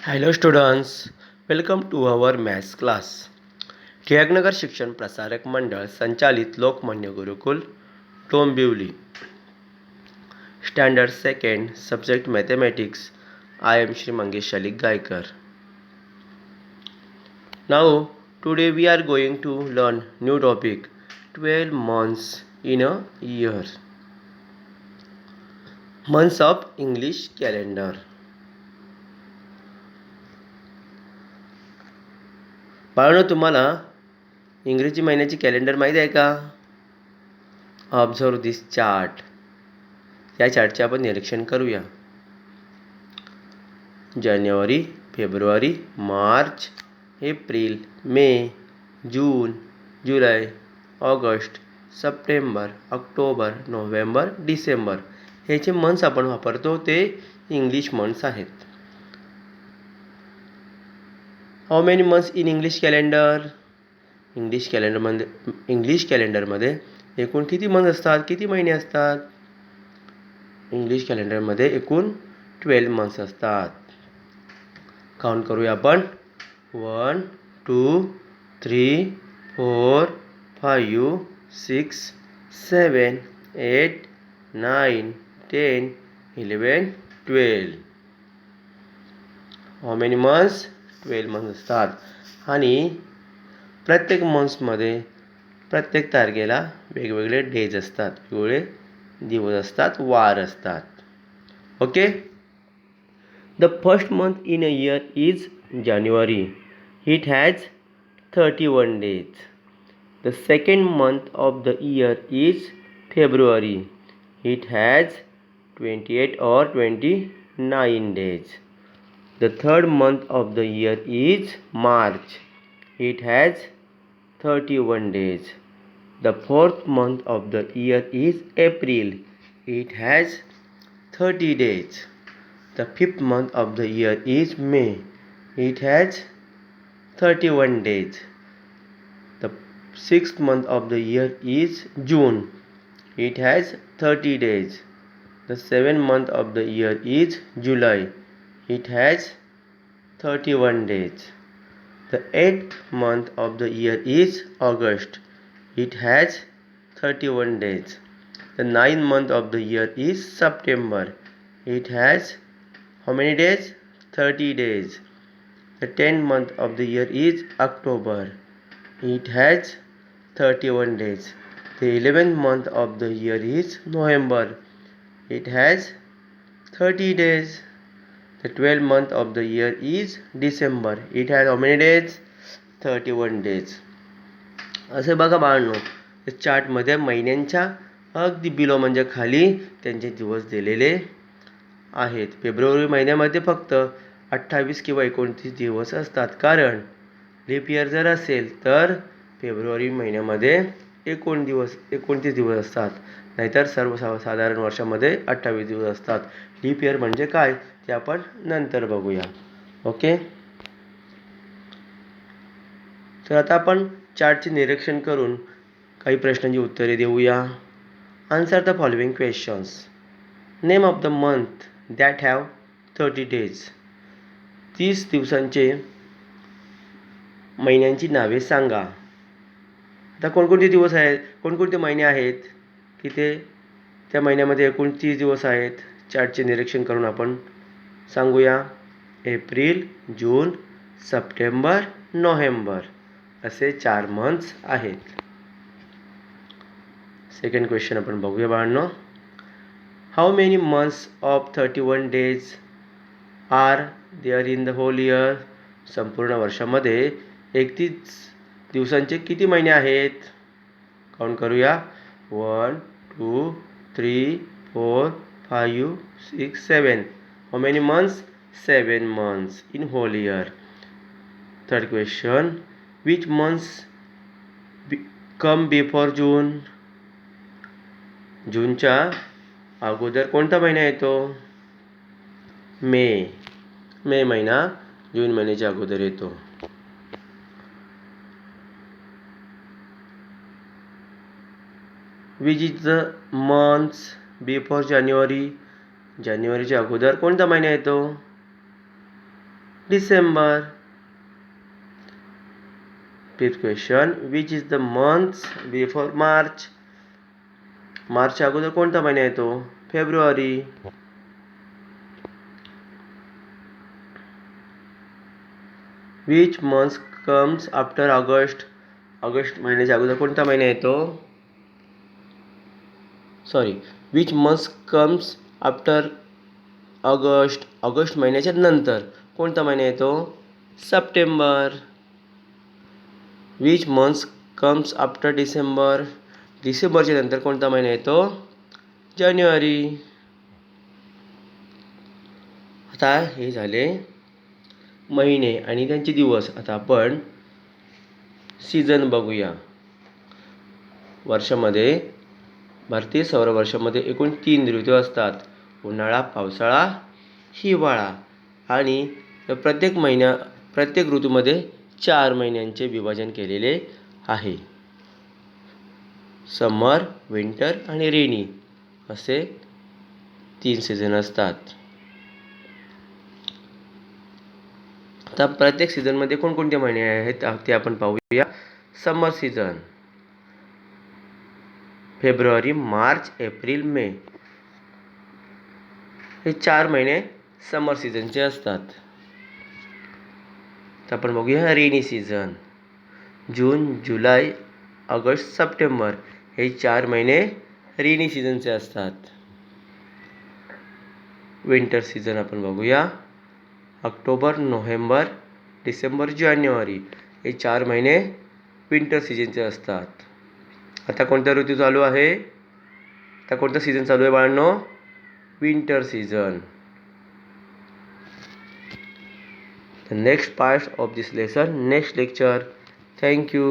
Hello students, welcome to our maths class. Tilaknagar शिक्षण प्रसारक मंडळ संचालित लोकमान्य गुरुकुल Dombivli. Standard 2nd, subject mathematics. I am Shri Mangesh Shalik Gaikar. Now today we are going to learn new topic 12 months in a year. Months of English calendar. बाळांनो, तुम्हाला इंग्रजी महिन्याची calendar माहीत आहे का? Observe this chart. या चार्टचे आपण निरीक्षण करूया. January, February, March, April, May, June, July, August, September, October, November, December हे जे मंथ्स आपण वापरतो ते इंग्लिश मंथ्स आहेत. How many months in English calendar? English कॅलेंडरमध्ये एकूण किती मंथ असतात, किती महिने असतात? इंग्लिश कॅलेंडरमध्ये एकूण 12 मंथ्स असतात. काउंट करूया आपण. 1 2 3 4 5 6 7 8 9 10 11 12. How many months? 12 मंथ्स असतात. आणि प्रत्येक मंथ्समध्ये प्रत्येक तारखेला वेगवेगळे डेज असतात, वेगवेगळे दिवस असतात, वार असतात. Okay. The first month in a year is January. It has 31 days. The second month of the year is February. It has 28 or 29 days. The third month of the year is March. It has 31 days. The fourth month of the year is April. It has 30 days. The fifth month of the year is May. It has 31 days. The sixth month of the year is June. It has 30 days. The seventh month of the year is July. It has 31 days. The eighth month of the year is August. It has 31 days. The ninth month of the year is September. It has how many days? 30 days. The 10th month of the year is October. It has 31 days. The 11th month of the year is November. It has 30 days. The 12th month of the year is December. It has how many days? 31 days. असे बघा बाळांनो, चार्टमध्ये महिन्यांच्या अगदी below म्हणजे खाली त्यांचे दिवस दिलेले आहेत. फेब्रुवारी महिन्यामध्ये फक्त 28 किंवा 29 दिवस असतात, कारण लीप इयर जर असेल तर फेब्रुवारी महिन्यामध्ये 29 दिवस असतात. नाहीतर सर्वसाधारण वर्षामध्ये 28 दिवस असतात. लीप इयर म्हणजे काय ते आपण नंतर बघूया. ओके. तर आता आपण चार्टचे निरीक्षण करून काही प्रश्नांची उत्तरे देऊया. Answer the following questions. Name of the month that have 30 days. 30 दिवसांचे महिन्यांची नावे सांगा. आता कोणकोणते दिवस आहेत, कोणकोणते महिने आहेत की त्या महिन्यामध्ये एकूण 30 दिवस आहेत? चार्टचे निरीक्षण करून आपण सांगूया. एप्रिल, जून, सप्टेंबर, नोव्हेंबर असे 4 मंथ्स आहेत. सेकंड क्वेश्चन आपण बघूया बाळांनो. How many months of 31 days are there in the whole year? संपूर्ण वर्षामध्ये 31 दिवसांचे किती महिने आहेत? काउंट करूया. 1 2 3 4 5 6 7. How many months? 7 months in whole year. Third question. Which months come before June? जूनच्या अगोदर कोणता महिना येतो? मे. मे महिना जून महिन्याच्या अगोदर येतो. Which is the months before January? जानेवारीच्या अगोदर कोणता महिना येतो? December. Fifth question, which is the month before March. मार्चच्या अगोदर कोणता महिना येतो? February. Which month comes after August. August महिन्याच्या अगोदर कोणता महिना येतो? Which month comes after August. August महिन्याच्या नंतर कोणता महिना येतो? September. Which month comes after December. डिसेंबरच्या नंतर कोणता महिना येतो? जानेवारी. आता हे झाले महिने आणि त्यांचे दिवस. आता आपण सीझन बघूया. वर्षामध्ये, भारतीय सौर वर्षामध्ये एकूण 3 ऋतू असतात: उन्हाळा, पावसाळा, हिवाळा. आणि प्रत्येक ऋतूमध्ये 4 महिन्यांचे विभाजन केलेले आहे. समर, विंटर आणि रेनी असे 3 सीझन असतात. आता प्रत्येक सीझनमध्ये कोणकोणते महिने आहेत ते आपण पाहूया. समर सीझन फेब्रुवारी, मार्च, एप्रिल, मे. हे 4 महिने समर सीझनचे असतात. तर आपण बघूया रेनी सीझन. जून, जुलै, ऑगस्ट, सप्टेंबर हे 4 महिने रेनी सीझनचे असतात. विंटर सीझन आपण बघूया. ऑक्टोबर, नोव्हेंबर, डिसेंबर, जानेवारी हे 4 महिने विंटर सीझनचे असतात. आता कोणता ऋतू चालू आहे? आता कोणता सीझन चालू आहे बाळांनो? Winter season. The next part of this lesson, next lecture. Thank you.